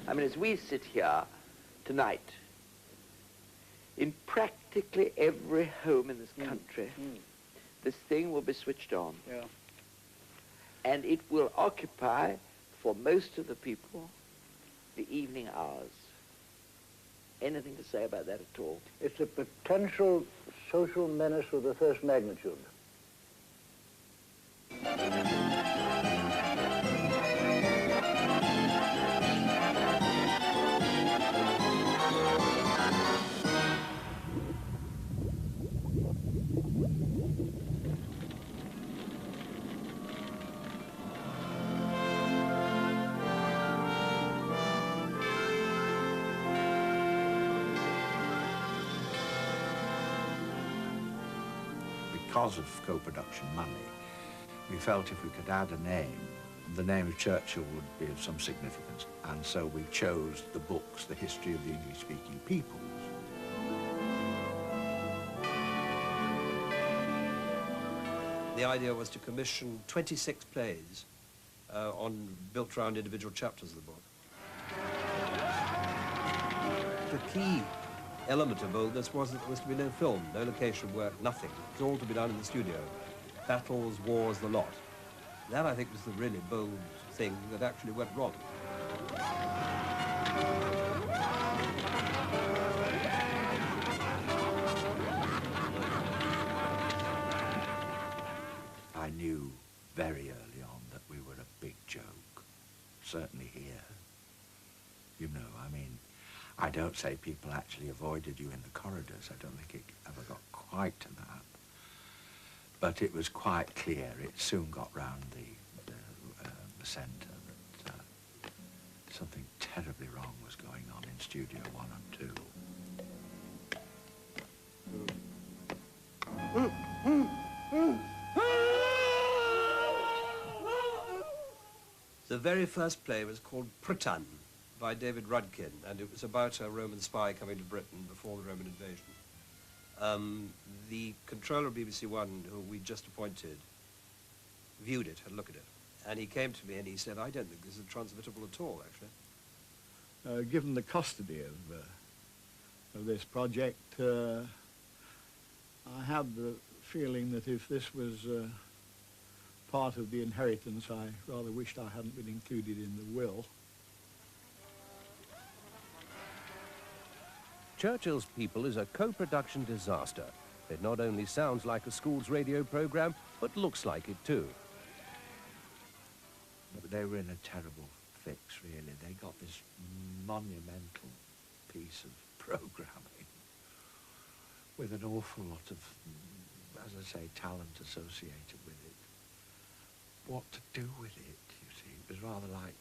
I mean, as we sit here tonight, in practically every home in this country, this thing will be switched on. Yeah. And it will occupy, for most of the people, the evening hours. Anything to say about that at all? It's a potential social menace of the first magnitude. Because of co-production money, we felt if we could add a name, the name of Churchill would be of some significance. And so we chose the books, The History of the English-Speaking Peoples. The idea was to commission 26 plays built around individual chapters of the book. The key element of all this was that there was to be no film, no location work, nothing. It was all to be done in the studio. Battles, wars, the lot. That, I think, was the really bold thing that actually went wrong. I knew very early on that we were a big joke, certainly here. You know, I mean, I don't say people actually avoided you in the corridors. I don't think it ever got quite to that. But it was quite clear, it soon got round the centre that something terribly wrong was going on in Studio 1 and 2. The very first play was called Pritan by David Rudkin, and it was about a Roman spy coming to Britain before the Roman invasion. The controller of BBC One, who we just appointed, viewed it, had a look at it, and he came to me and he said, I don't think this is transmittable at all, actually. Given the custody of this project, I had the feeling that if this was part of the inheritance, I rather wished I hadn't been included in the will. Churchill's People is a co-production disaster. It not only sounds like a school's radio program, but looks like it too. But they were in a terrible fix, really. They got this monumental piece of programming with an awful lot of, as I say, talent associated with it. What to do with it, you see? It was rather like,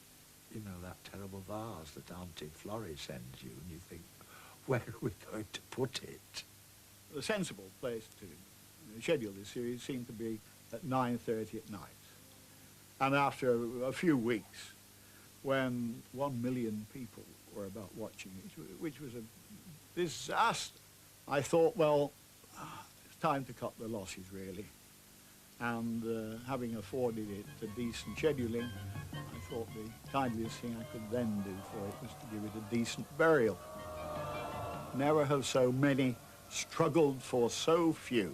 you know, that terrible vase that Auntie Florrie sends you, and you think, where are we going to put it? The sensible place to schedule this series seemed to be at 9:30 at night. And after a few weeks, when 1 million people were about watching it, which was a disaster, I thought, well, it's time to cut the losses, really. And having afforded it a decent scheduling, I thought the kindliest thing I could then do for it was to give it a decent burial. Never have so many struggled for so few.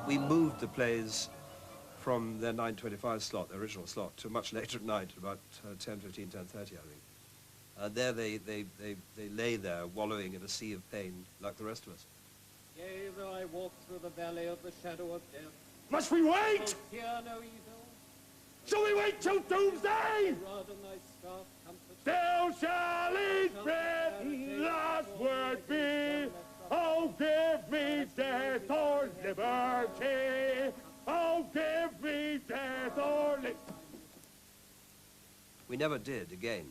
We moved the plays from their 9:25 slot, the original slot, to much later at night, about 10:15, 10:30, I think. There they lay there, wallowing in a sea of pain, like the rest of us. Yea, though I walk through the valley of the shadow of death. Must we wait? Fear no evil. Shall we wait till doomsday? Rod and thy staff comfort. Still shall eat bread, last word be. Oh, give me death or liberty. Oh, give me death or liberty. We never did, again,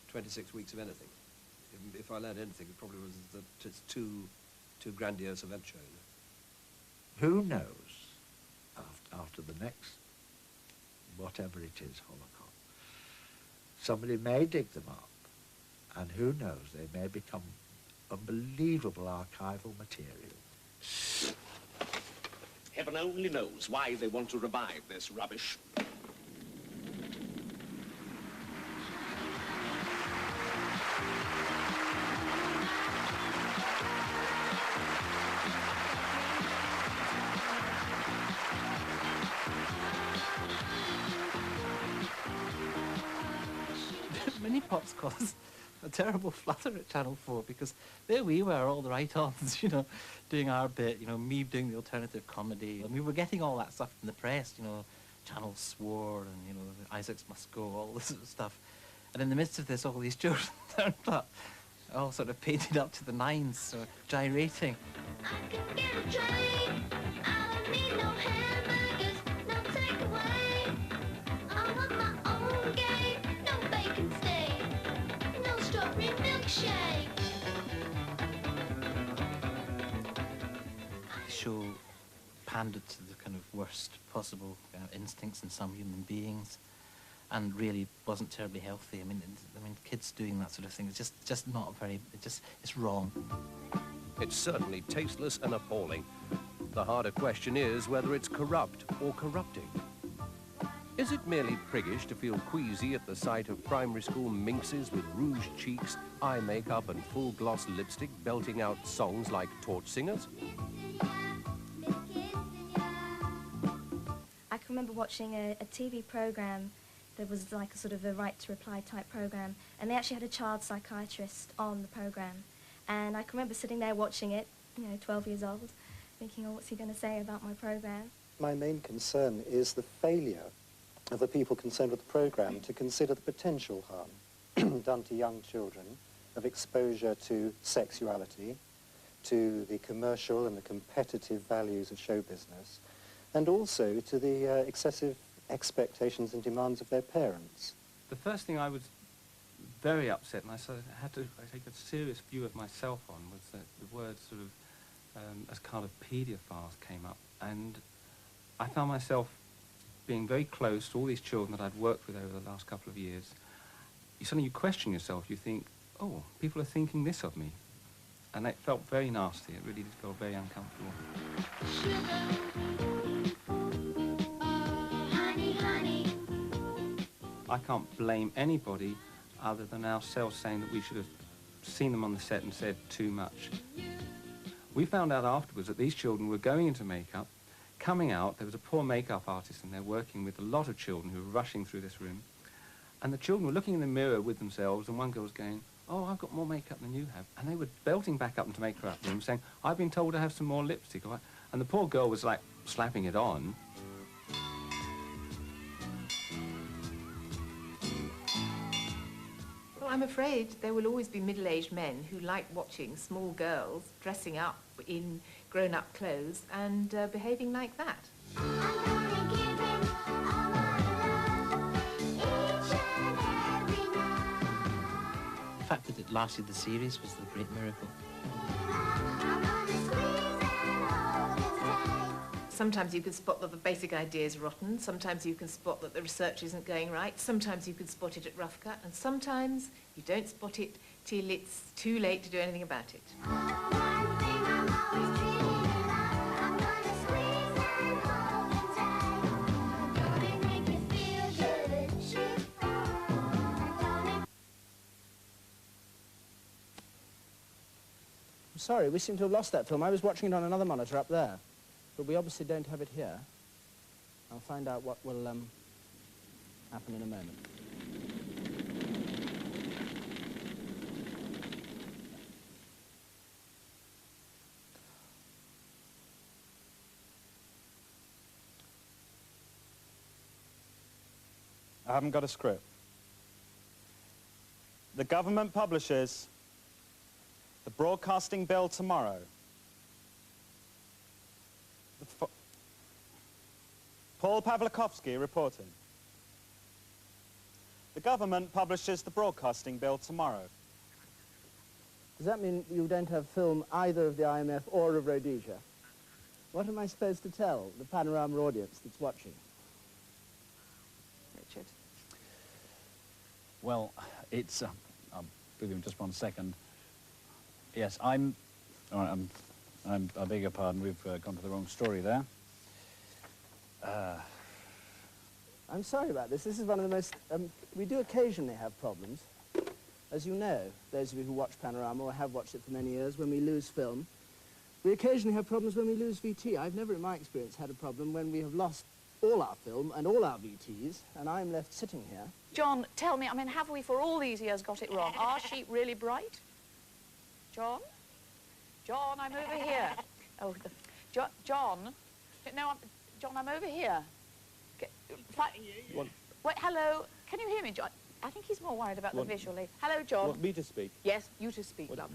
26 weeks of anything. If I learned anything, it probably was that it's too grandiose a venture. You know? Who knows, after the next, whatever it is, Holocaust, somebody may dig them up, and who knows, they may become unbelievable archival material. Heaven only knows why they want to revive this rubbish. Minipops caused a terrible flutter at Channel 4 because there we were, all the right-ons, you know, doing our bit, you know, me doing the alternative comedy. And we were getting all that stuff in the press, you know, Channel swore and, you know, Isaacs must go, all this sort of stuff. And in the midst of this, all these children turned up, all sort of painted up to the nines, so gyrating. I could get a train. I don't need no hamburgers, no takeaway. I want my own game, no bacon steak, no strawberry milkshake. The show pandered to the kind of worst possible instincts in some human beings, and really wasn't terribly healthy. I mean, kids doing that sort of thing is just not very. It's wrong. It's certainly tasteless and appalling. The harder question is whether it's corrupt or corrupting. Is it merely priggish to feel queasy at the sight of primary school minxes with rouged cheeks, eye makeup and full gloss lipstick belting out songs like torch singers? I can remember watching a TV program that was like a sort of a right to reply type program, and they actually had a child psychiatrist on the program. And I can remember sitting there watching it, you know, 12 years old, thinking, oh, what's he going to say about my program? My main concern is the failure of the people concerned with the program to consider the potential harm done to young children of exposure to sexuality, to the commercial and the competitive values of show business, and also to the excessive expectations and demands of their parents. The first thing I was very upset, and I sort of had to take a serious view of myself on, was that the words sort of, as kind of paedophiles came up, and I found myself being very close to all these children that I'd worked with over the last couple of years. Suddenly you question yourself, you think, oh, people are thinking this of me. And it felt very nasty, it really did feel very uncomfortable. I can't blame anybody other than ourselves saying that we should have seen them on the set and said too much. We found out afterwards that these children were going into makeup, coming out, there was a poor makeup artist and they're working with a lot of children who were rushing through this room, and the children were looking in the mirror with themselves, and one girl was going, oh, I've got more makeup than you have. And they were belting back up into the makeup room saying, I've been told to have some more lipstick. And the poor girl was like slapping it on. Well, I'm afraid there will always be middle-aged men who like watching small girls dressing up in grown-up clothes and behaving like that. The fact that it lasted the series was the great miracle. Sometimes you can spot that the basic idea is rotten, sometimes you can spot that the research isn't going right, sometimes you can spot it at rough cut, and sometimes you don't spot it till it's too late to do anything about it. I'm sorry, we seem to have lost that film. I was watching it on another monitor up there, but we obviously don't have it here. I'll find out what will happen in a moment. I haven't got a script. The government publishes the broadcasting bill tomorrow. Paul Pavlikovsky reporting. The government publishes the broadcasting bill tomorrow. Does that mean you don't have film either of the IMF or of Rhodesia? What am I supposed to tell the Panorama audience that's watching? Richard? Well, it's... I'll give you just 1 second. Yes, I beg your pardon, we've gone to the wrong story there. I'm sorry about this. This is one of the most... we do occasionally have problems. As you know, those of you who watch Panorama or have watched it for many years, when we lose film, we occasionally have problems when we lose VT. I've never, in my experience, had a problem when we have lost all our film and all our VTs, and I'm left sitting here. John, tell me, I mean, have we for all these years got it wrong? Are sheep really bright? John? John, I'm over here. Oh, John? No, John, I'm over here. Wait, hello? Can you hear me, John? I think he's more worried about the visually. Hello, John. You want me to speak? Yes, you to speak, love.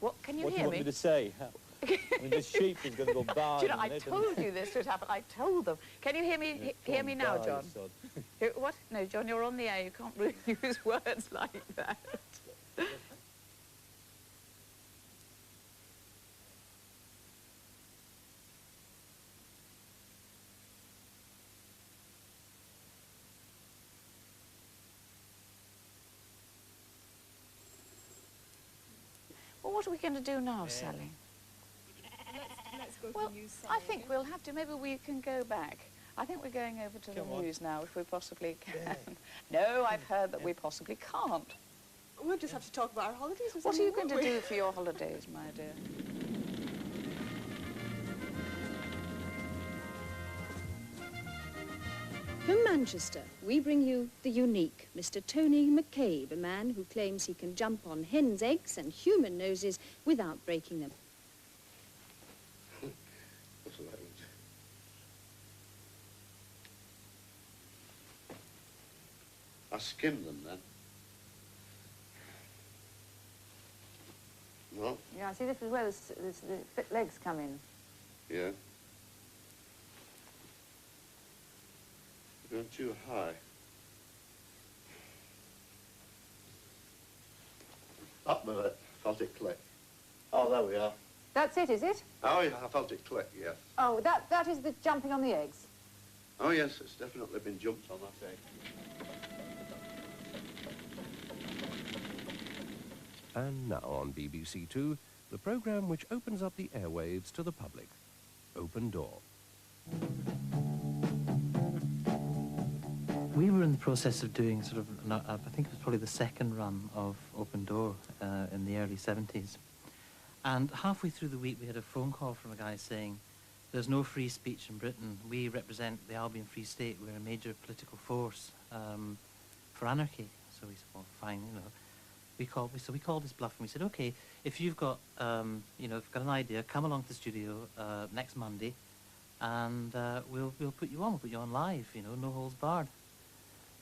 What, can you What do hear you want me me? to say? I mean, this sheep is going to go by. Do you know, I told you this would happen. I told them. Can you hear me? Hear me now, John? What? No, John, you're on the air. You can't really use words like that. Well, what are we going to do now, Sally? Let's go Well, to news. I think we'll have to. Maybe we can go back. I think we're going over to the news now, if we possibly can. No, I've heard that we possibly can't. We'll just have to talk about our holidays or What are something, you going to won't we? do for your holidays, my dear? From Manchester, we bring you the unique Mr. Tony McCabe, a man who claims he can jump on hen's eggs and human noses without breaking them. I skim them then. Well, Yeah, see, this is where the thick legs come in. yeah. You're going too high. Up with it. Felt it click. Oh, there we are. That's it, is it? Oh, yeah, I felt it click, yes. Oh, that is the jumping on the eggs. Oh, yes, it's definitely been jumped on, that egg. And now on BBC Two, the programme which opens up the airwaves to the public. Open Door. We were in the process of doing sort of, I think it was probably the second run of Open Door in the early 70s. And halfway through the week we had a phone call from a guy saying, there's no free speech in Britain. We represent the Albion Free State. We're a major political force for anarchy. So we said, well, fine, you know. We called his bluff and we said, okay, if you've got, you know, if you've got an idea, come along to the studio next Monday and we'll put you on. We'll put you on live, you know, no holds barred.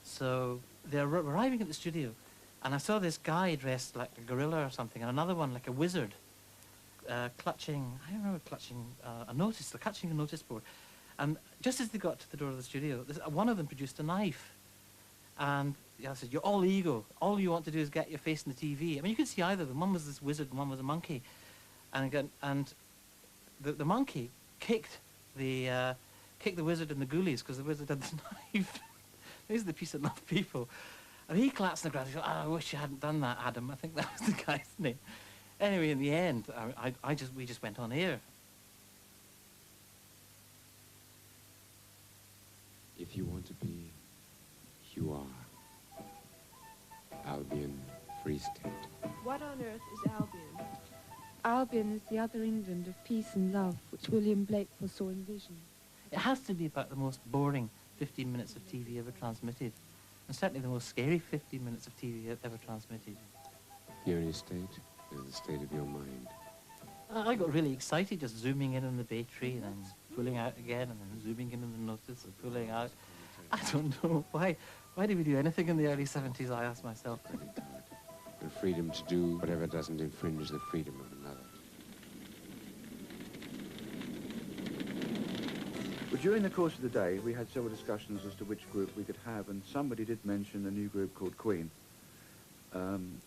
So they're arriving at the studio and I saw this guy dressed like a gorilla or something and another one like a wizard clutching a notice board. And just as they got to the door of the studio, one of them produced a knife. And I said, you're all ego. All you want to do is get your face in the TV. I mean, you could see either of them. One was this wizard and one was a monkey. And again, the monkey kicked the wizard in the goolies because the wizard had the knife. These are the peace and love people. And he collapsed on the ground. He said, oh, I wish you hadn't done that, Adam. I think that was the guy's name. Anyway, in the end, we just went on air. If you want to be, you are. Albion Free State. What on earth is Albion? Albion is the other England of peace and love, which William Blake foresaw in vision. It has to be about the most boring 15 minutes of TV ever transmitted. And certainly the most scary 15 minutes of TV ever transmitted. The only state is the state of your mind. I got really excited just zooming in on the bay tree and then pulling out again and then zooming in on the notice and pulling out. I don't know why. Why did we do anything in the early 70s, I asked myself. The freedom to do whatever doesn't infringe the freedom of another. Well, during the course of the day, we had several discussions as to which group we could have, and somebody did mention a new group called Queen. And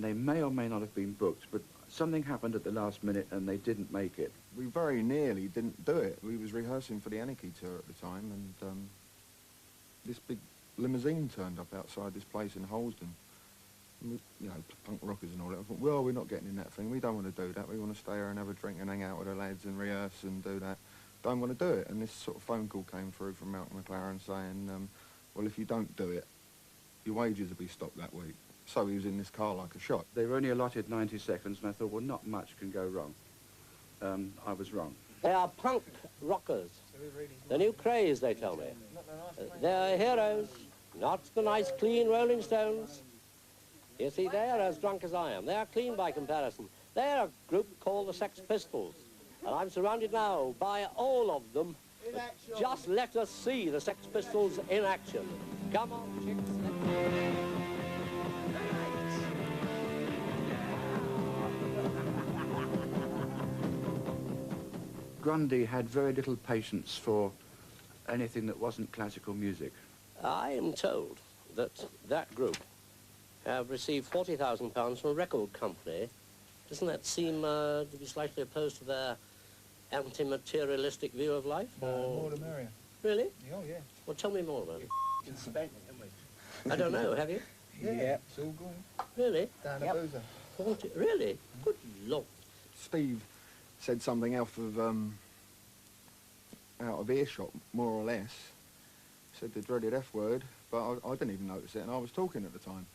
they may or may not have been booked, but something happened at the last minute and they didn't make it. We very nearly didn't do it. We was rehearsing for the Anarchy tour at the time, and this big limousine turned up outside this place in Holsden. And we, you know, punk rockers and all that. I thought, well, we're not getting in that thing. We don't want to do that. We want to stay here and have a drink and hang out with the lads and rehearse and do that. Don't want to do it. And this sort of phone call came through from Malcolm McLaren saying, well, if you don't do it, your wages will be stopped that week. So he was in this car like a shot. They were only allotted 90 seconds, and I thought, well, not much can go wrong. I was wrong. They are punk rockers. The new craze, they tell me. They're heroes, not the nice, clean Rolling Stones. You see, they're as drunk as I am. They're clean by comparison. They're a group called the Sex Pistols. And I'm surrounded now by all of them. Just let us see the Sex Pistols in action. Come on, chicks. Grundy had very little patience for anything that wasn't classical music. I am told that that group have received £40,000 from a record company. Doesn't that seem to be slightly opposed to their anti-materialistic view of life? More the merrier. Really? Oh, yeah. Well, tell me more about it. Spent it, haven't we? I don't know, have you? Yeah. It's all gone. Really? Down at Boozer. 40, really? Good Lord. Steve said something out of earshot, more or less. Said the dreaded F word, but I didn't even notice it, and I was talking at the time.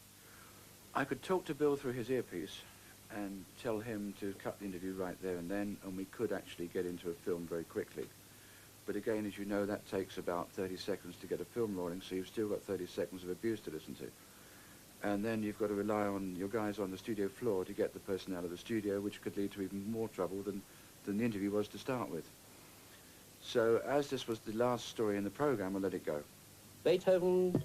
I could talk to Bill through his earpiece and tell him to cut the interview right there and then, and we could actually get into a film very quickly. But again, as you know, that takes about 30 seconds to get a film rolling, so you've still got 30 seconds of abuse to listen to. And then you've got to rely on your guys on the studio floor to get the person out of the studio, which could lead to even more trouble than the interview was to start with. So as this was the last story in the program, I let it go. Beethoven,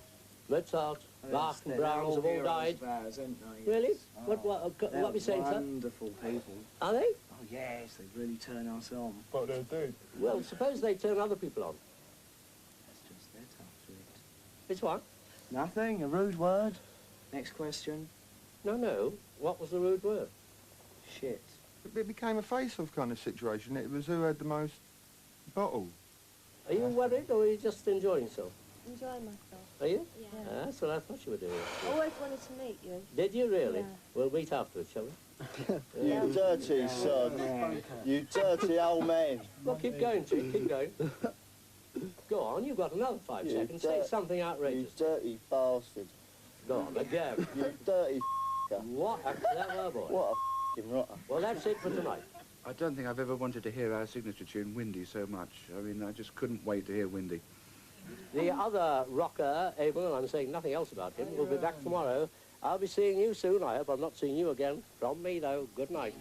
Mozart, Bach and Brahms have all died. Really? What are we saying, sir? Wonderful people. Are they? Oh, yes, they really turn us on. What they do? Well, suppose they turn other people on. That's just their touch to it. It's what? Nothing, a rude word. Next question. No. What was the rude word? Shit. It became a face-off kind of situation. It was who had the most bottle. Are you worried or are you just enjoying yourself? Enjoying myself. Are you? Yeah. That's what I thought you were doing. I always wanted to meet you. Did you really? Yeah. We'll meet afterwards, shall we? You dirty son. You dirty old man. Well, keep going, Chick, keep going. Go on, you've got another 5 seconds. Say something outrageous. You dirty bastard. Go on, again. You dirty What a clever boy. What a f***ing rotter. Well, that's it for tonight. I don't think I've ever wanted to hear our signature tune, Windy, so much. I mean, I just couldn't wait to hear Windy. The other rocker, Abel, and I'm saying nothing else about him, will be back tomorrow. I'll be seeing you soon. I hope I'm not seeing you again. From me, though, good night.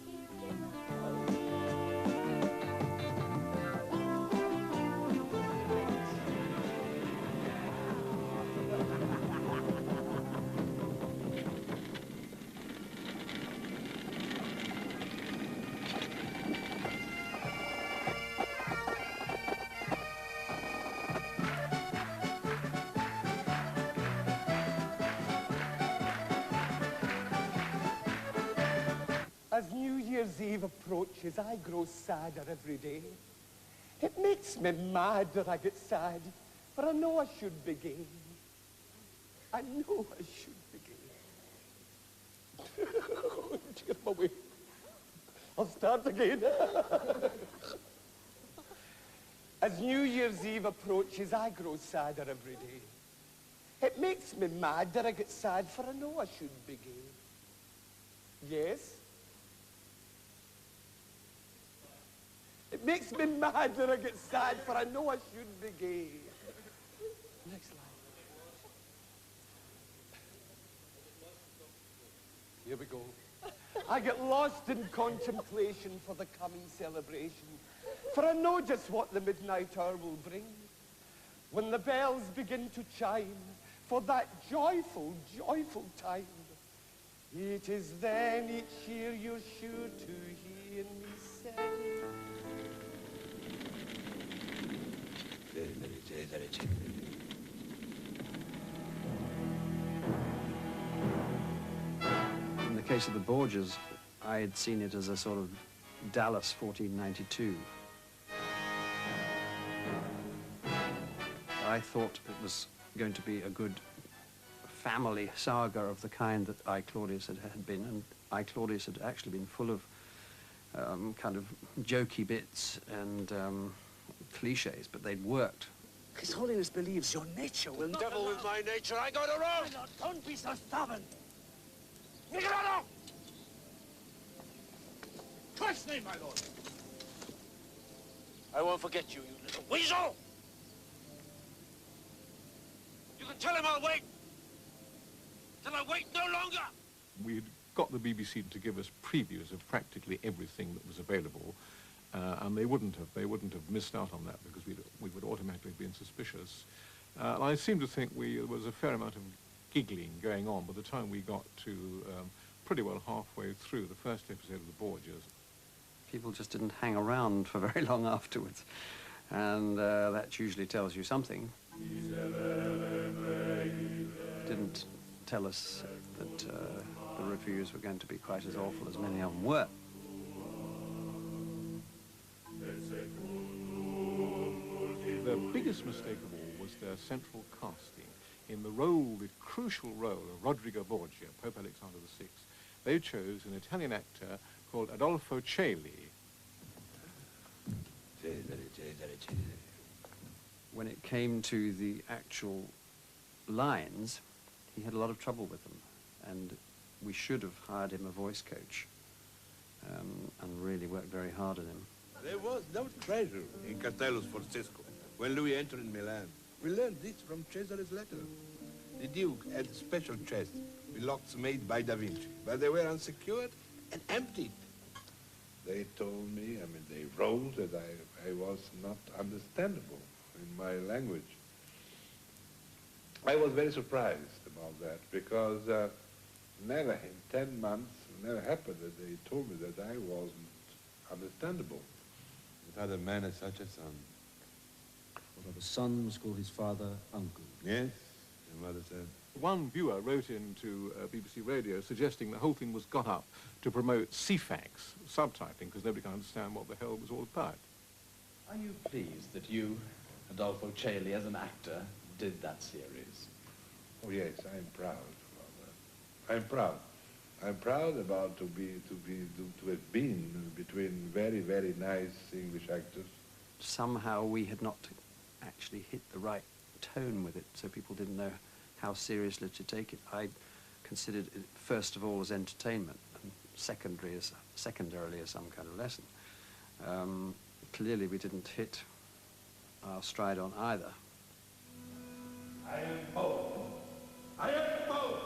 As New Year's Eve approaches, I grow sadder every day. It makes me mad that I get sad, for I know I should be gay. I know I should be gay. Oh, dear, my way. I'll start again. As New Year's Eve approaches, I grow sadder every day. It makes me mad that I get sad, for I know I should be gay. Yes? It makes me mad that I get sad, for I know I should be gay. Next line. Here we go. I get lost in contemplation for the coming celebration, for I know just what the midnight hour will bring. When the bells begin to chime for that joyful, joyful time, it is then each year you're sure to hear me say. In the case of the Borgias, I had seen it as a sort of Dallas 1492. I thought it was going to be a good family saga of the kind that I, Claudius, had been, and I, Claudius, had actually been full of kind of jokey bits and cliches, but they'd worked. His Holiness believes your nature will not Devil with my nature, I go to Rome! My lord, don't be so stubborn. Nicolano! Christ's name, my lord! I won't forget you, you little weasel! You can tell him I'll wait! Till I wait no longer! We had got the BBC to give us previews of practically everything that was available, and they wouldn't have missed out on that because we would automatically have been suspicious. And I seem to think there was a fair amount of giggling going on by the time we got to pretty well halfway through the first episode of the Borgias. People just didn't hang around for very long afterwards, and that usually tells you something. Didn't tell us that the reviews were going to be quite as awful as many of them were. The biggest mistake of all was their central casting. In the role, the crucial role of Rodrigo Borgia, Pope Alexander VI, they chose an Italian actor called Adolfo Celi. When it came to the actual lines, he had a lot of trouble with them, and we should have hired him a voice coach and really worked very hard on him. There was no treasure in Castello Sforzesco when Louis entered in Milan. We learned this from Cesare's letter. The Duke had a special chest with locks made by Da Vinci, but they were unsecured and emptied. They told me, they wrote that I was not understandable in my language. I was very surprised about that because never in 10 months, never happened that they told me that I wasn't understandable. That other man is such a son. Although the son must call his father uncle. Yes, your mother said. One viewer wrote into BBC Radio suggesting the whole thing was got up to promote CFAX, subtitling, because nobody can understand what the hell it was all about. Are you pleased that you, Adolfo Celi, as an actor, did that series? Oh yes, I am proud about that. I'm proud. I'm proud about to have been between very, very nice English actors. Somehow we had not actually hit the right tone with it, so people didn't know how seriously to take it. I considered it first of all as entertainment, and secondarily as some kind of lesson. Clearly we didn't hit our stride on either. I am Pope. I am Pope.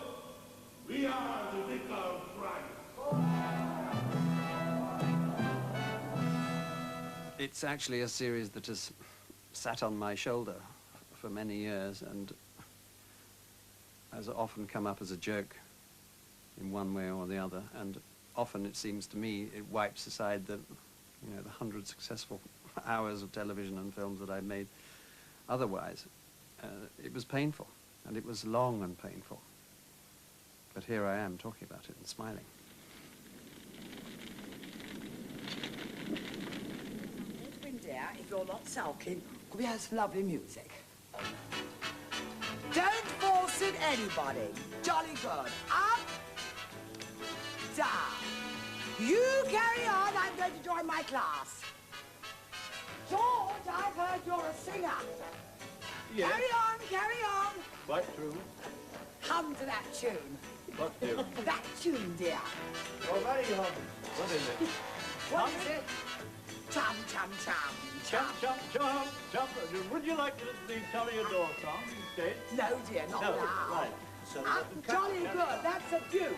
We are the vicar of Christ. It's actually a series that has sat on my shoulder for many years and has often come up as a joke in one way or the other, and often it seems to me it wipes aside the 100 successful hours of television and films that I've made otherwise. It was painful, and it was long and painful. But here I am talking about it and smiling. Dear, if you're not sulking, could we have some lovely music? Don't force it, anybody. Jolly good. Up, down. You carry on, I'm going to join my class. George, I've heard you're a singer. Yes. Carry on. Quite true. Hum to that tune. What tune? That tune, dear. Oh, very hum. What is it? What is it? Chum, chum, chum, Chum, chum, chum, chum. Would you like to listen to the Toreador song instead? No, dear, not no. now. Right. So Jolly good, that's a beaut.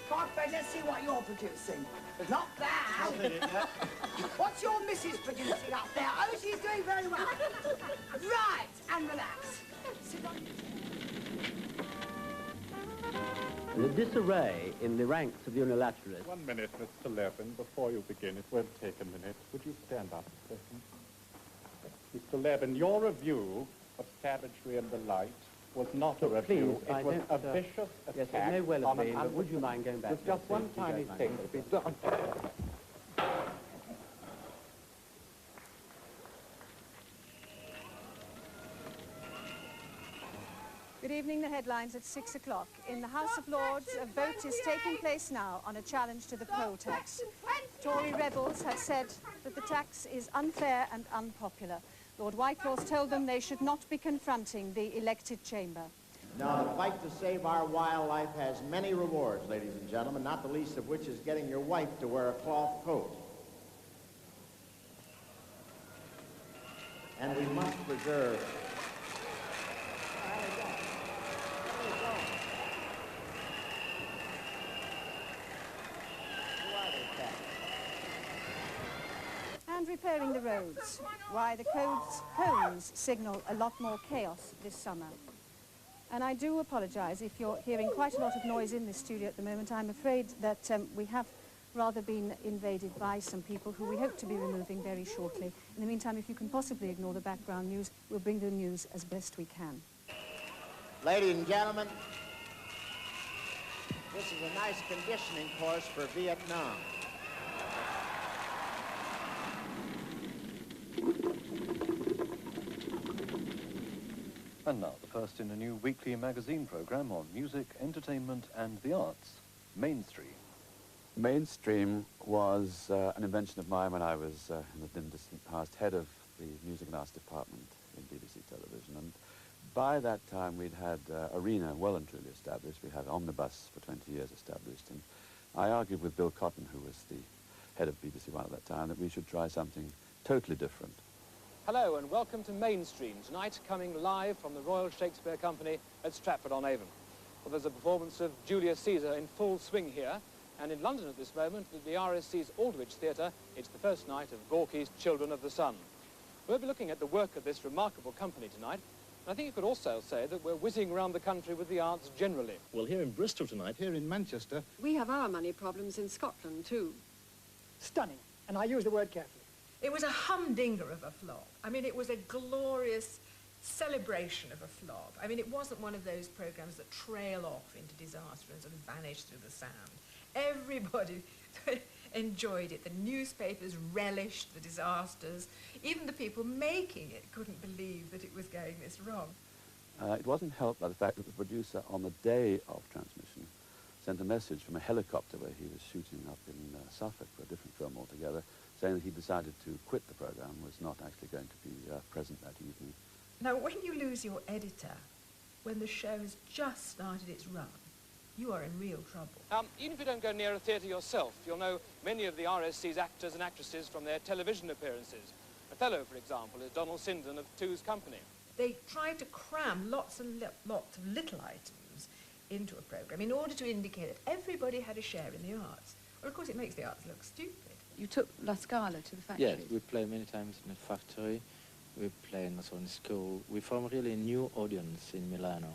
Godfrey, let's see what you're producing. Not that. Nothing in that. What's your missus producing up there? Oh, she's doing very well. Right, and relax. Sit on. The disarray in the ranks of unilateralists. 1 minute, Mr. Levin. Before you begin, it won't take a minute. Would you stand up a second? Mr. Levin, your review of savagery and the light was not a review. Please, it was a vicious yes, attack. it may well have on been, but would you mind going back? There's just one tiny thing to be done. Good evening. The headlines at 6 o'clock. In the House of Lords, a vote is taking place now on a challenge to the poll tax. Tory rebels have said that the tax is unfair and unpopular. Lord Whitelaw's told them they should not be confronting the elected chamber. Now, the fight to save our wildlife has many rewards, ladies and gentlemen, not the least of which is getting your wife to wear a cloth coat. and we must preserve. And repairing the roads. Why, the cones signal a lot more chaos this summer. And I do apologise if you're hearing quite a lot of noise in this studio at the moment. I'm afraid that we have rather been invaded by some people who we hope to be removing very shortly. In the meantime, if you can possibly ignore the background news, we'll bring the news as best we can. Ladies and gentlemen, this is a nice conditioning course for Vietnam. And now, the first in a new weekly magazine program on music, entertainment and the arts, Mainstream. Mainstream was an invention of mine when I was, in the dim distant past, head of the music and arts department in BBC Television. And by that time, we'd had Arena well and truly established. We had Omnibus for 20 years established. And I argued with Bill Cotton, who was the head of BBC One at that time, that we should try something totally different. Hello and welcome to Mainstream, tonight coming live from the Royal Shakespeare Company at Stratford-on-Avon. Well, there's a performance of Julius Caesar in full swing here, and in London at this moment, at the RSC's Aldwych Theatre, it's the first night of Gorky's Children of the Sun. We'll be looking at the work of this remarkable company tonight, and I think you could also say that we're whizzing around the country with the arts generally. Well, here in Bristol tonight, here in Manchester. We have our money problems in Scotland, too. Stunning, and I use the word carefully. It was a humdinger of a flop. I mean, it was a glorious celebration of a flop. I mean, it wasn't one of those programs that trail off into disaster and sort of vanish through the sound. Everybody enjoyed it. The newspapers relished the disasters. Even the people making it couldn't believe that it was going this wrong. It wasn't helped by the fact that the producer, on the day of transmission, sent a message from a helicopter where he was shooting up in Suffolk for a different film altogether, saying that he decided to quit the programme, was not actually going to be present that evening. Now, when you lose your editor, when the show has just started its run, you are in real trouble. Even if you don't go near a theatre yourself, you'll know many of the RSC's actors and actresses from their television appearances. Othello, for example, is Donald Sinden of Two's Company. They tried to cram lots and lots of little items into a programme in order to indicate that everybody had a share in the arts. Well, of course, it makes the arts look stupid. You took La Scala to the factory? Yes, we play many times in the factory. We play also in school. We form really a new audience in Milano.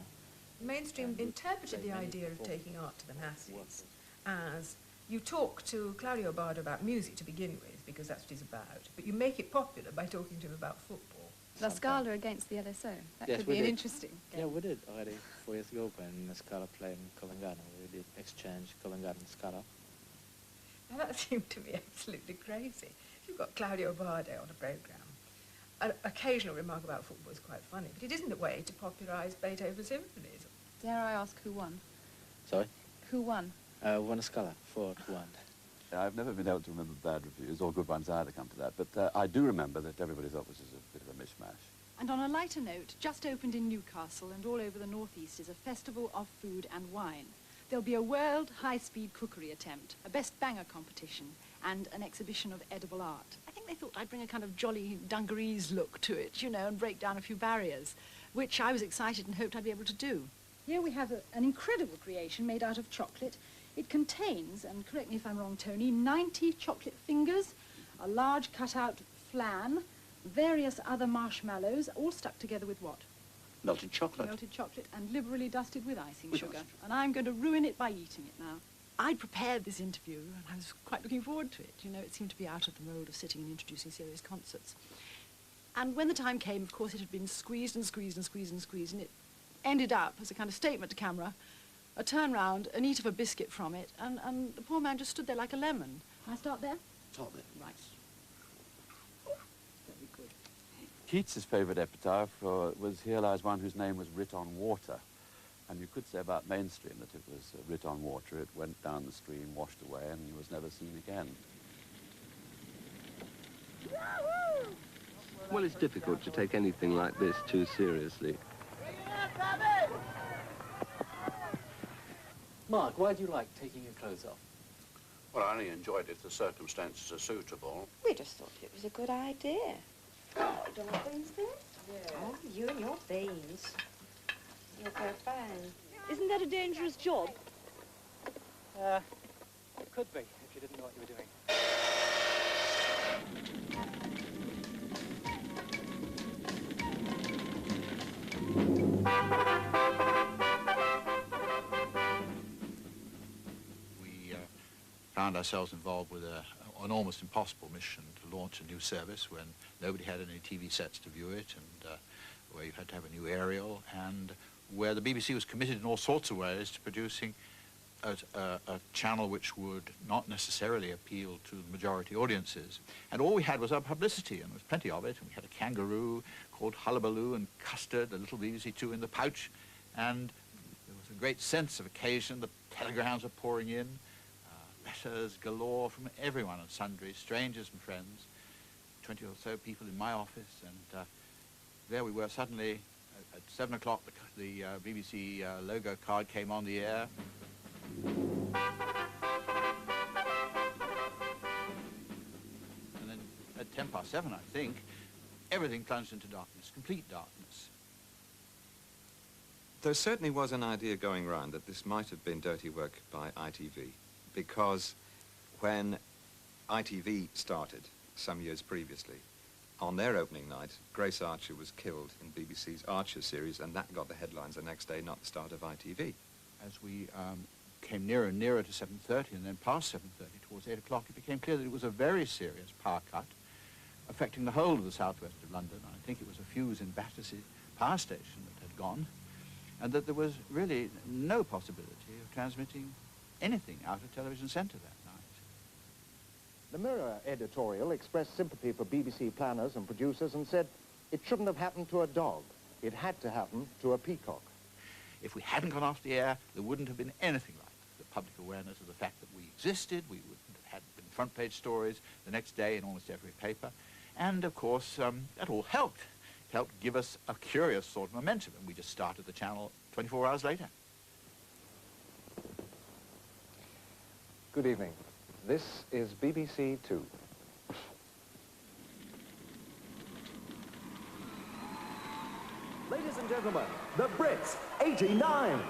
Mainstream interpreted the idea of taking art to the masses as you talk to Claudio Bardo about music to begin with, because that's what he's about, but you make it popular by talking to him about football. La Scala against the LSO. That Yes, could be an interesting game. Yeah, we did already 4 years ago when Scala played in Colangano. We did exchange Colangano and Scala. Now that seemed to me absolutely crazy. If you've got Claudio Bardo on a programme, an occasional remark about football is quite funny, but it isn't a way to popularise Beethoven's symphonies. Dare I ask who won? Sorry? Who won? Won a Scala, 4-1. I've never been able to remember bad reviews, or good ones either, come to that, but I do remember that everybody thought this was a bit of a mishmash. And on a lighter note, just opened in Newcastle and all over the northeast is a festival of food and wine. There'll be a world high-speed cookery attempt, a best banger competition, and an exhibition of edible art. I think they thought I'd bring a kind of jolly dungarees look to it, you know, and break down a few barriers, which I was excited and hoped I'd be able to do. Here we have an incredible creation made out of chocolate. It contains, and correct me if I'm wrong, Tony, 90 chocolate fingers, a large cut-out flan, various other marshmallows, all stuck together with what? Melted chocolate. Melted chocolate and liberally dusted with icing sugar. And I'm going to ruin it by eating it now. I'd prepared this interview and I was quite looking forward to it. You know, it seemed to be out of the mould of sitting and introducing serious concerts. And when the time came, of course, it had been squeezed and squeezed and squeezed and squeezed, and it ended up as a kind of statement to camera, a turn round, an eat of a biscuit from it, and the poor man just stood there like a lemon. Can I start there? Start there. Right. Very good. Keats's favourite epitaph was "Here lies one whose name was writ on water." And you could say about Mainstream that it was writ on water. It went down the stream, washed away, and was never seen again. Well, it's difficult to take anything like this too seriously. Mark, why do you like taking your clothes off? Well, I only enjoyed it if the circumstances are suitable. We just thought it was a good idea. Don't beans there? Yeah. Oh, you and your beans. You'll go fine. Isn't that a dangerous job? It could be, if you didn't know what you were doing. We found ourselves involved with an almost impossible mission to launch a new service when nobody had any TV sets to view it, and where you had to have a new aerial, and where the BBC was committed in all sorts of ways to producing a channel which would not necessarily appeal to the majority audiences. And all we had was our publicity, and there was plenty of it. And we had a kangaroo called Hullabaloo and Custard, a little BBC Two in the pouch, and there was a great sense of occasion. The telegrams were pouring in, letters galore from everyone and sundry, strangers and friends, 20 or so people in my office, and there we were suddenly at 7 o'clock. The BBC logo card came on the air. And then at 7:10, I think, everything plunged into darkness, complete darkness. There certainly was an idea going round that this might have been dirty work by ITV, because when ITV started some years previously, on their opening night, Grace Archer was killed in BBC's Archer series, and that got the headlines the next day, not the start of ITV. As we came nearer and nearer to 7:30, and then past 7:30, towards 8 o'clock, it became clear that it was a very serious power cut affecting the whole of the southwest of London. I think it was a fuse in Battersea power station that had gone, and that there was really no possibility of transmitting anything out of Television Centre that night. The Mirror editorial expressed sympathy for BBC planners and producers and said it shouldn't have happened to a dog. It had to happen to a peacock. If we hadn't gone off the air, there wouldn't have been anything like the public awareness of the fact that we existed. We would have had front page stories the next day in almost every paper. And of course, that all helped. It helped give us a curious sort of momentum, and we just started the channel 24 hours later. Good evening. This is BBC Two. Ladies and gentlemen, the Brits, 89.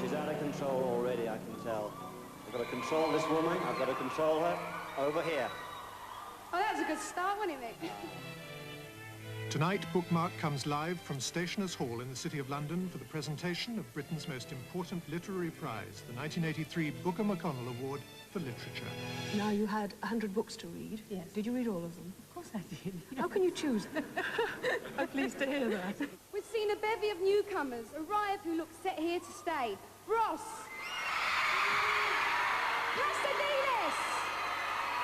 She's out of control already, I can tell. I've got to control this woman. I've got to control her over here. Oh, that was a good start, wasn't it, Nick? Tonight, Bookmark comes live from Stationers' Hall in the City of London for the presentation of Britain's most important literary prize, the 1983 Booker McConnell Award for Literature. Now, you had 100 books to read. Yes. Did you read all of them? Of course I did. How can you choose? I'm pleased to hear that. We've seen a bevy of newcomers arrive who look set here to stay. Ross, Pasadena,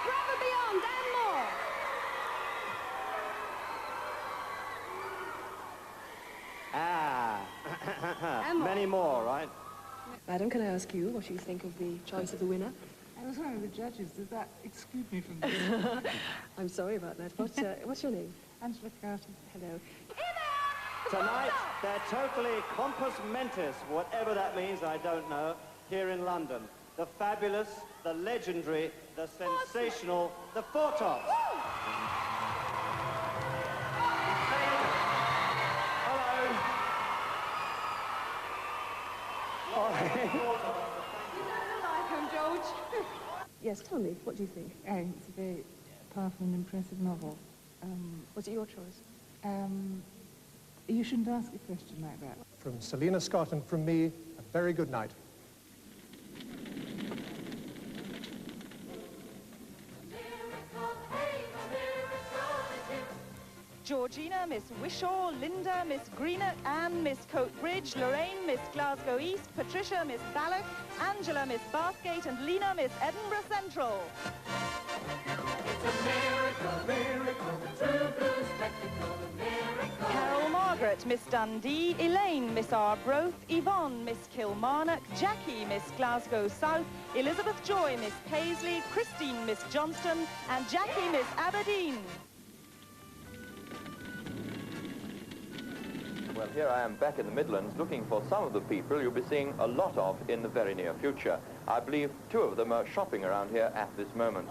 Brother Beyond, and more. Many more, right? Madam, can I ask you what you think of the choice of the winner? I was one of the judges. Does that exclude me from this? I'm sorry about that. What's your name? Angela Carter. Hello. Tonight, they're totally compos mentis, whatever that means, I don't know, here in London. The fabulous, the legendary, the sensational, the Four Tops. Yes, tell me, what do you think? It's a very powerful and impressive novel. Was it your choice? You shouldn't ask a question like that. From Selina Scott and from me, a very good night. Georgina, Miss Wishaw, Linda, Miss Greenock, Anne, Miss Coatbridge, Lorraine, Miss Glasgow East, Patricia, Miss Ballock, Angela, Miss Bathgate, and Lena, Miss Edinburgh Central. It's a miracle, miracle, the true blue spectacle, a miracle. Carol Margaret, Miss Dundee, Elaine, Miss Arbroath, Yvonne, Miss Kilmarnock, Jackie, Miss Glasgow South, Elizabeth Joy, Miss Paisley, Christine, Miss Johnston, and Jackie, Miss Aberdeen. Well, here I am back in the Midlands looking for some of the people you'll be seeing a lot of in the very near future. I believe two of them are shopping around here at this moment.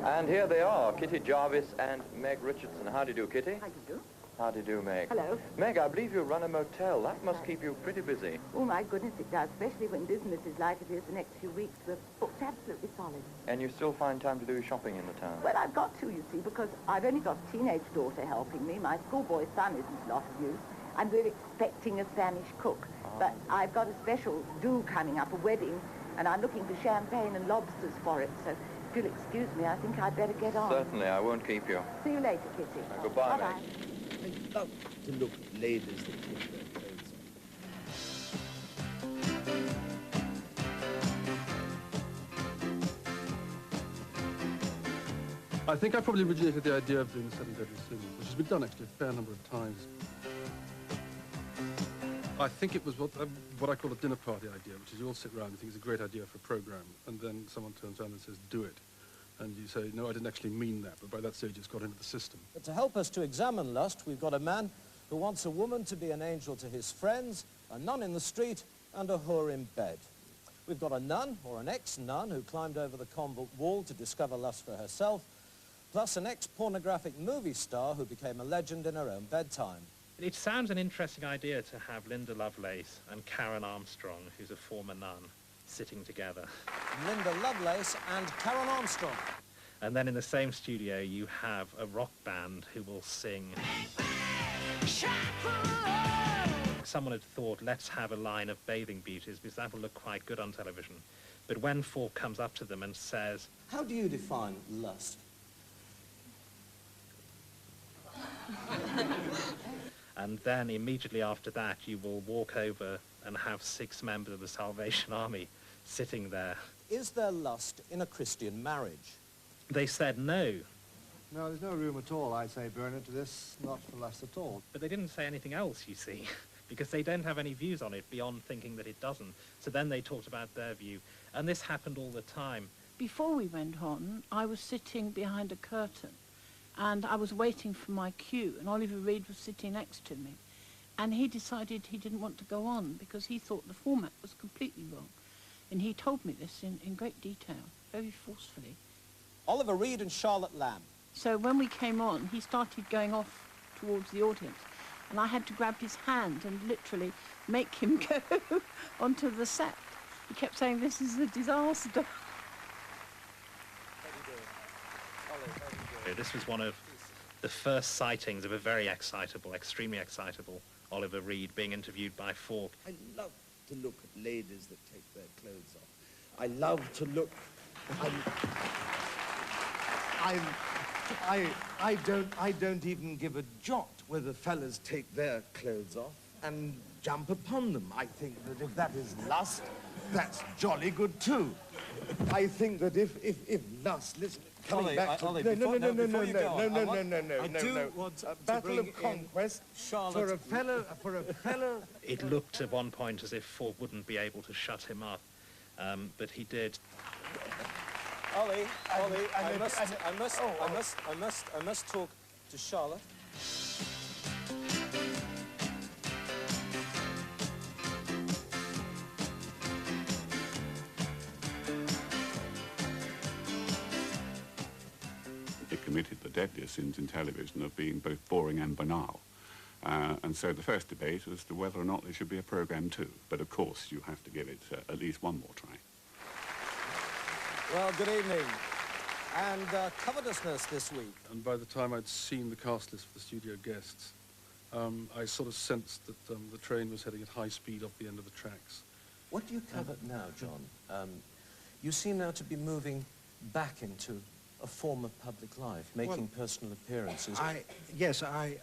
And here they are, Kitty Jarvis and Meg Richardson. How do you do, Kitty? How do you do? How do you do, Meg? Hello. Meg, I believe you run a motel. That must keep you pretty busy. Oh, my goodness, it does, especially when business is like it is the next few weeks. We're booked absolutely solid. And you still find time to do shopping in the town? Well, I've got to, you see, because I've only got a teenage daughter helping me. My schoolboy son isn't a lot of use. And we're expecting a Spanish cook. But I've got a special do coming up, a wedding, and I'm looking for champagne and lobsters for it. So if you'll excuse me, I think I'd better get on. Certainly, I won't keep you. See you later, Kitty. Goodbye, Bye-bye. Meg. I love to look at ladies that take their clothes off. I think I probably originated the idea of doing the 7 Deadly Sins, which has been done actually a fair number of times. I think it was what I call a dinner party idea, which is you all sit around and think it's a great idea for a program, and then someone turns around and says, do it. And you say, no, I didn't actually mean that, but by that stage it's got into the system. But to help us to examine lust, we've got a man who wants a woman to be an angel to his friends, a nun in the street, and a whore in bed. We've got a nun, or an ex-nun, who climbed over the convent wall to discover lust for herself, plus an ex-pornographic movie star who became a legend in her own bedtime. It sounds an interesting idea to have Linda Lovelace and Karen Armstrong, who's a former nun, sitting together. Linda Lovelace and Karen Armstrong. And then in the same studio you have a rock band who will sing. Someone had thought, let's have a line of bathing beauties because that will look quite good on television. But when Falk comes up to them and says, how do you define lust? and then immediately after that you will walk over and have 6 members of the Salvation Army sitting there. Is there lust in a Christian marriage? They said no. No, there's no room at all, I'd say, Bernard, to this, not for lust at all. But they didn't say anything else, you see, because they don't have any views on it beyond thinking that it doesn't. So then they talked about their view, and this happened all the time. Before we went on, I was sitting behind a curtain, and I was waiting for my cue, and Oliver Reed was sitting next to me. And he decided he didn't want to go on because he thought the format was completely wrong. And he told me this in great detail, very forcefully. Oliver Reed and Charlotte Lamb. So when we came on, he started going off towards the audience. And I had to grab his hand and literally make him go onto the set. He kept saying, this is a disaster. This was one of the first sightings of a very excitable, extremely excitable Oliver Reed being interviewed by Falk. I love to look at ladies that take their clothes off. I love to look... I don't even give a jot whether fellas take their clothes off and jump upon them. I think that if that is lust, that's jolly good too. I think that if lust, listen, coming back to... No. Battle of Conquest for a fellow... It looked at one point as if Falk wouldn't be able to shut him up, but he did. Ollie, I must talk to Charlotte. It committed the deadliest sins in television of being both boring and banal. And so the first debate was to whether or not there should be a programme too. But of course you have to give it at least one more try. Well, good evening. And covetousness this week. And by the time I'd seen the cast list for the studio guests, I sort of sensed that the train was heading at high speed off the end of the tracks. What do you covet now, John? You seem now to be moving back into a form of public life, making personal appearances. Yes, I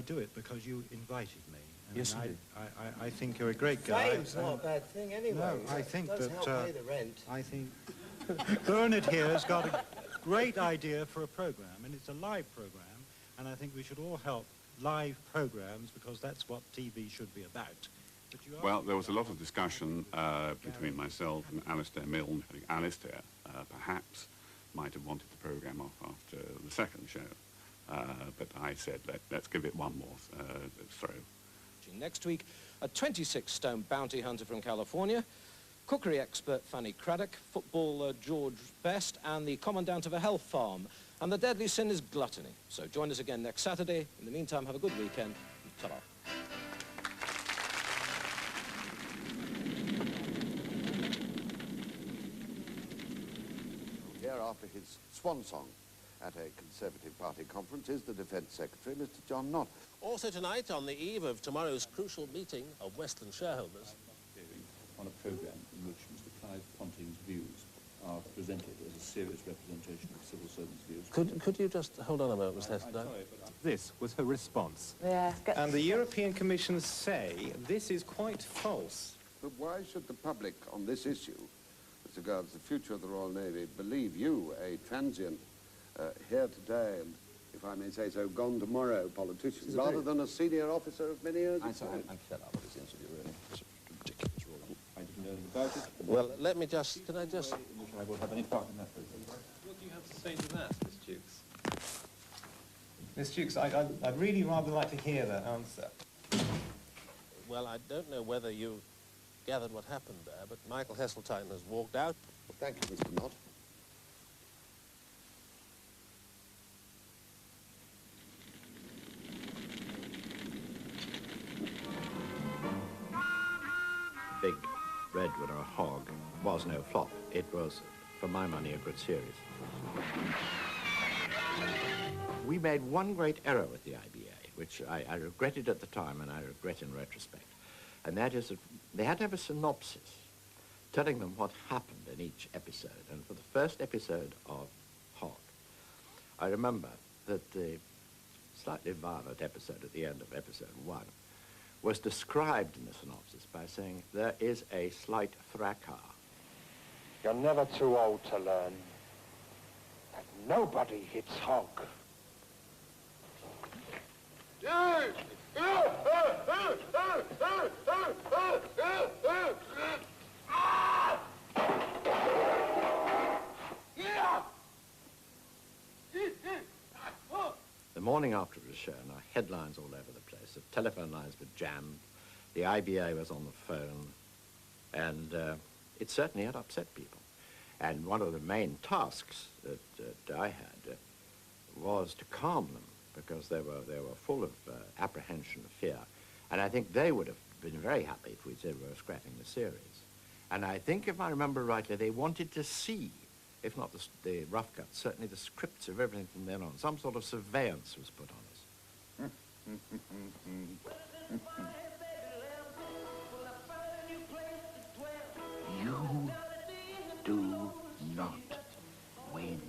do it because you invited me. Yes, indeed. I think you're a great guy. Fame's not a bad thing anyway. No, I think that that... help pay the rent. I think Bernard here has got a great idea for a programme, and it's a live programme, and I think we should all help live programmes because that's what TV should be about. Well, there was a lot of discussion between myself and Alistair Milne. I think Alistair perhaps might have wanted the programme off after the second show, but I said let's give it one more throw. Next week, a 26-stone bounty hunter from California cookery expert Fanny Craddock, footballer George Best, and the commandant of a health farm. And the deadly sin is gluttony. So join us again next Saturday. In the meantime, have a good weekend. Ta-ra. Here after his swan song at a Conservative Party conference is the Defence Secretary, Mr. John Nott. Also tonight, on the eve of tomorrow's crucial meeting of Westland shareholders, on a programme in which Mr. Clive Ponting's views are presented as a serious representation of civil servants' views. Could you just hold on a moment, Mr. Hester? This was her response. Yeah. And the European Commission say this is quite false. But why should the public on this issue, as regards the future of the Royal Navy, believe you, a transient, here today and, if I may say so, gone tomorrow politician, rather than a senior officer of many years? I'm fed up with this interview, really. It's ridiculous, really. I didn't know anything about it. Well, let me just... Can I just... In which I will have any part in that. What do you have to say to that, Miss Jukes? Miss Jukes, I'd really rather like to hear that answer. Well, I don't know whether you gathered what happened there, but Michael Heseltine has walked out. Well, thank you, Mr. Nott. Big Redwood or Hog was no flop. It was, for my money, a good series. We made one great error with the IBA, which I regretted at the time and I regret in retrospect. And that is that they had to have a synopsis telling them what happened in each episode. And for the first episode of Hog, I remember that the slightly violent episode at the end of episode 1 was described in the synopsis by saying, there is a slight fracas. You're never too old to learn that nobody hits Hog. The morning after it was shown, our headlines all over the place. The telephone lines were jammed. The IBA was on the phone. And it certainly had upset people. And one of the main tasks that I had was to calm them, because they were full of apprehension, fear. And I think they would have been very happy if we'd said we were scrapping the series. And I think, if I remember rightly, they wanted to see, if not the rough cuts, certainly the scripts of everything from then on. Some sort of surveillance was put on us. You do not win.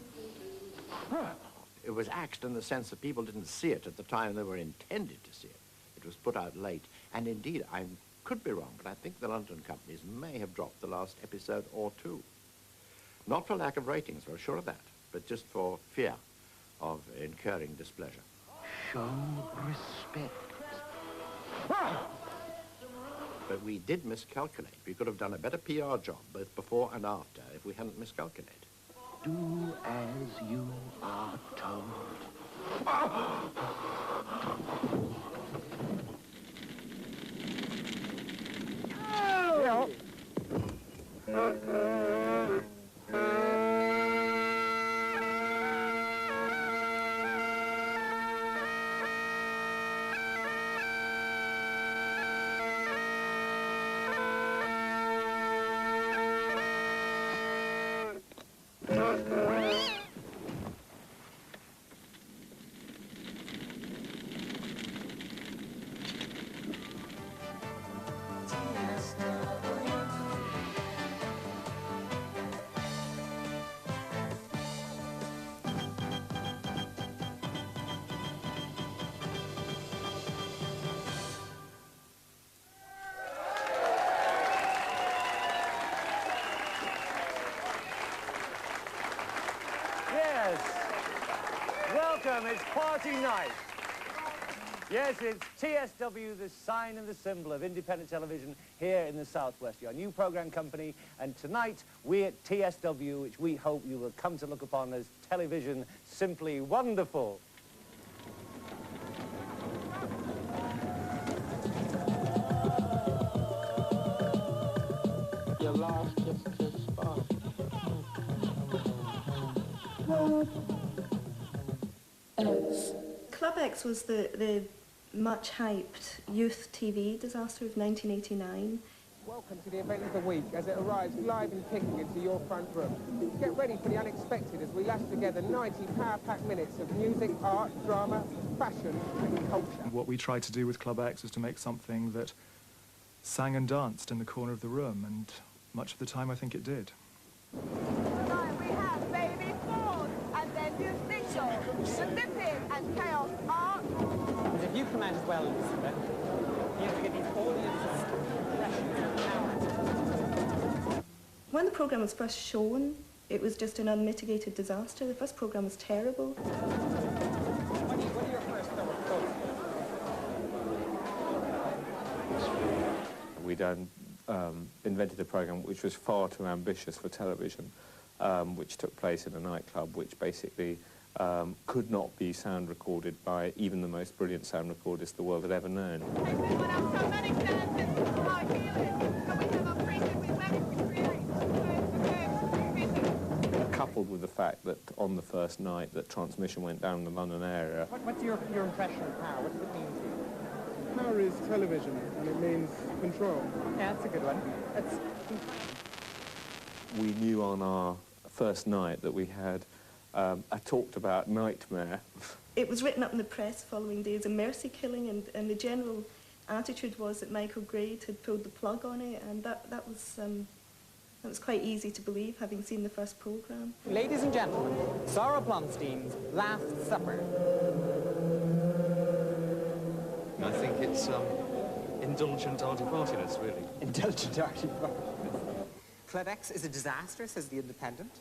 It was axed in the sense that people didn't see it at the time they were intended to see it. It was put out late. And indeed, I could be wrong, but I think the London companies may have dropped the last episode or two. Not for lack of ratings, we're sure of that, but just for fear of incurring displeasure. Show respect. But we did miscalculate. We could have done a better PR job, both before and after, if we hadn't miscalculated. Do as you are told. Welcome, it's party night. Yes, it's TSW, the sign and the symbol of independent television here in the Southwest. Your new program company, and tonight we at TSW, which we hope you will come to look upon as television simply wonderful. last just to spark. Club X was the much hyped youth TV disaster of 1989. Welcome to the event of the week as it arrives live and kicking into your front room. Get ready for the unexpected as we lash together 90 power-packed minutes of music, art, drama, fashion and culture. What we tried to do with Club X was to make something that sang and danced in the corner of the room, and much of the time I think it did. Tonight we have Baby Ford and their new single, Olympic and Chaos Art. But if you come out as well, Elizabeth, you have to get these audiences impressions and power. When the programme was first shown, it was just an unmitigated disaster. The first programme was terrible. What are your first thoughts? We'd invented a programme which was far too ambitious for television, which took place in a nightclub, which basically could not be sound recorded by even the most brilliant sound recordist the world had ever known. Coupled with the fact that on the first night that transmission went down the London area. What's your impression of power? What does it mean to you? Power is television, and it means control. Yeah, that's a good one. We knew on our first night that we had a talked about nightmare. It was written up in the press following days of mercy killing, and the general attitude was that Michael Grade had pulled the plug on it, and that was quite easy to believe, having seen the first programme. Ladies and gentlemen, Sarah Blunstein's Last Supper. I think it's indulgent arty-partiness, really. Indulgent arty-partiness. Club X is a disaster, says The Independent.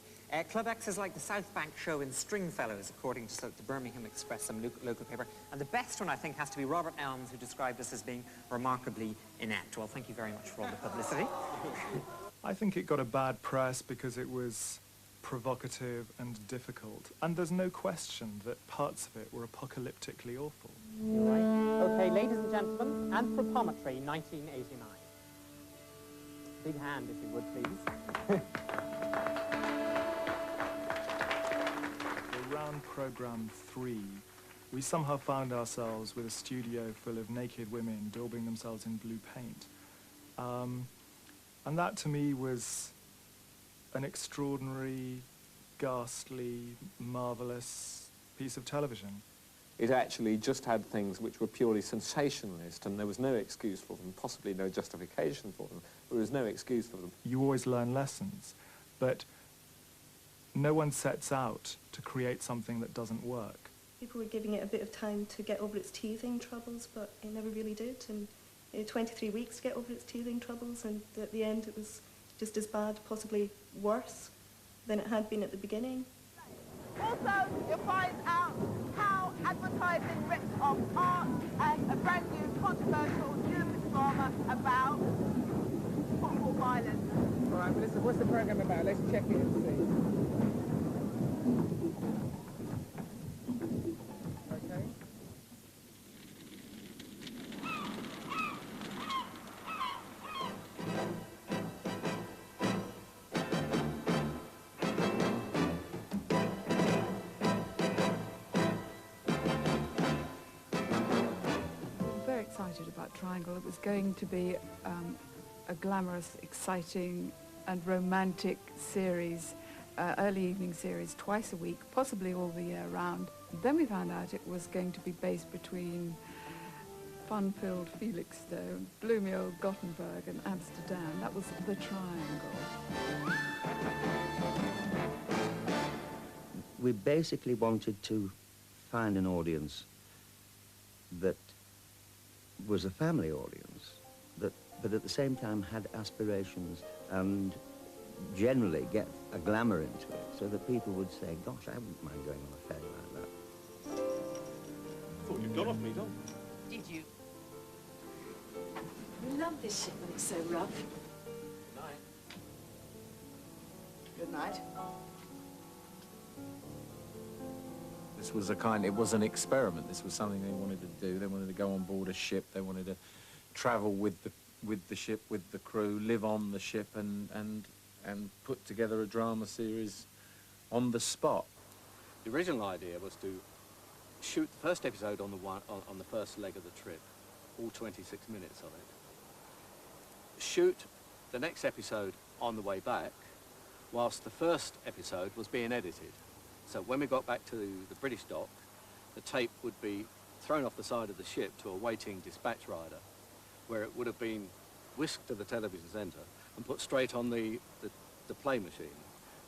Club X is like the South Bank show in Stringfellows, according to the Birmingham Express, some local paper. And the best one, I think, has to be Robert Elms, who described us as being remarkably inept. Well, thank you very much for all the publicity. I think it got a bad press because it was provocative and difficult. And there's no question that parts of it were apocalyptically awful. You're right. Okay, ladies and gentlemen, Anthropometry 1989. Big hand, if you would, please. Around programme 3, we somehow found ourselves with a studio full of naked women daubing themselves in blue paint. And that, to me, was an extraordinary, ghastly, marvellous piece of television. It actually just had things which were purely sensationalist, and there was no excuse for them, possibly no justification for them, but there was no excuse for them. You always learn lessons, but no one sets out to create something that doesn't work. People were giving it a bit of time to get over its teething troubles, but it never really did. And it had 23 weeks to get over its teething troubles, and at the end it was just as bad, possibly worse, than it had been at the beginning. Also, you'll find out how advertising rips off art and a brand new controversial human drama about football violence. All right, Melissa, what's the programme about? Let's check it and see. About Triangle. It was going to be a glamorous, exciting and romantic series, early evening series, twice a week, possibly all the year round. Then we found out it was going to be based between fun-filled Felixstowe, gloomy old Gothenburg and Amsterdam. That was the Triangle. We basically wanted to find an audience that was a family audience, but at the same time had aspirations and generally get a glamour into it, so that people would say, gosh, I wouldn't mind going on a ferry like that. Thought you'd gone off me, Don. Did you? We love this ship when it's so rough. Good night. This was it was an experiment. This was something they wanted to do. They wanted to go on board a ship. They wanted to travel with the with the ship, with the crew, live on the ship and put together a drama series on the spot. The original idea was to shoot the first episode on the first leg of the trip, all 26 minutes of it. Shoot the next episode on the way back, whilst the first episode was being edited. So when we got back to the British dock, the tape would be thrown off the side of the ship to a waiting dispatch rider, where it would have been whisked to the television centre and put straight on the play machine.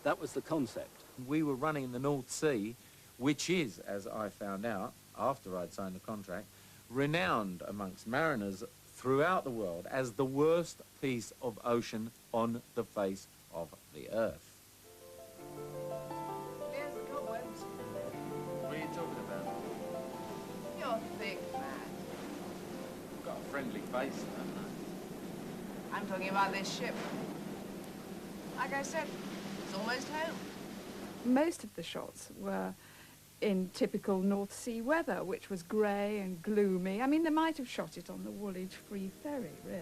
That was the concept. We were running in the North Sea, which is, as I found out after I'd signed the contract, renowned amongst mariners throughout the world as the worst piece of ocean on the face of the earth. Here's the cobwebs. What are you talking about? You're thick, man. You've got a friendly face, haven't I? I'm talking about this ship. Like I said, it's almost home. Most of the shots were in typical North Sea weather, which was grey and gloomy. I mean, they might have shot it on the Woolwich Free Ferry, really.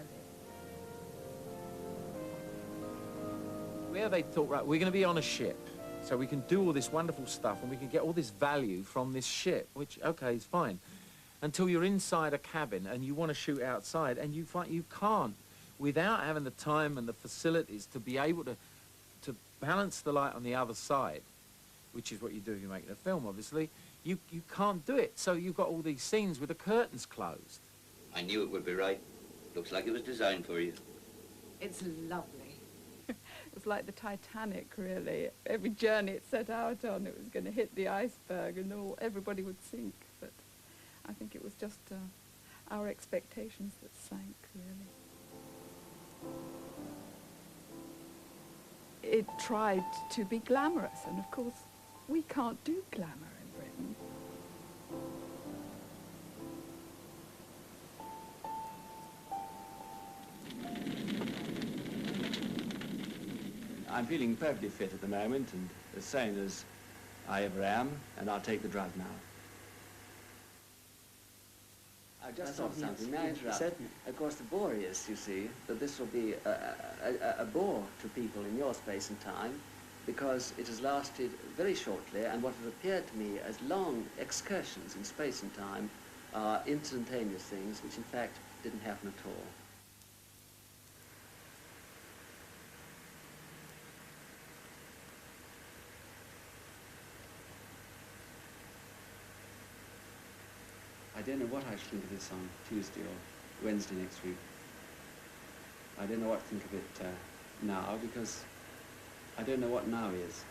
Where they thought, right, we're going to be on a ship, so we can do all this wonderful stuff and we can get all this value from this ship, which, okay, is fine, until you're inside a cabin and you want to shoot outside and you find you can't, without having the time and the facilities to be able to balance the light on the other side, which is what you do if you're making a film, obviously, you can't do it. So you've got all these scenes with the curtains closed. I knew it would be right. Looks like it was designed for you. It's lovely. It was like the Titanic, really. Every journey it set out on, it was going to hit the iceberg and everybody would sink. But I think it was just our expectations that sank, really. It tried to be glamorous, and of course, we can't do glamour in Britain. I'm feeling perfectly fit at the moment, and as sane as I ever am, and I'll take the drug now. I just thought something. May I interrupt? Certainly. Of course, the Borgias, you see, that this will be a bore to people in your space and time, because it has lasted very shortly, and what has appeared to me as long excursions in space and time are instantaneous things, which in fact didn't happen at all. I don't know what I should think of this on Tuesday or Wednesday next week. I don't know what to think of it now, because I don't know what now is.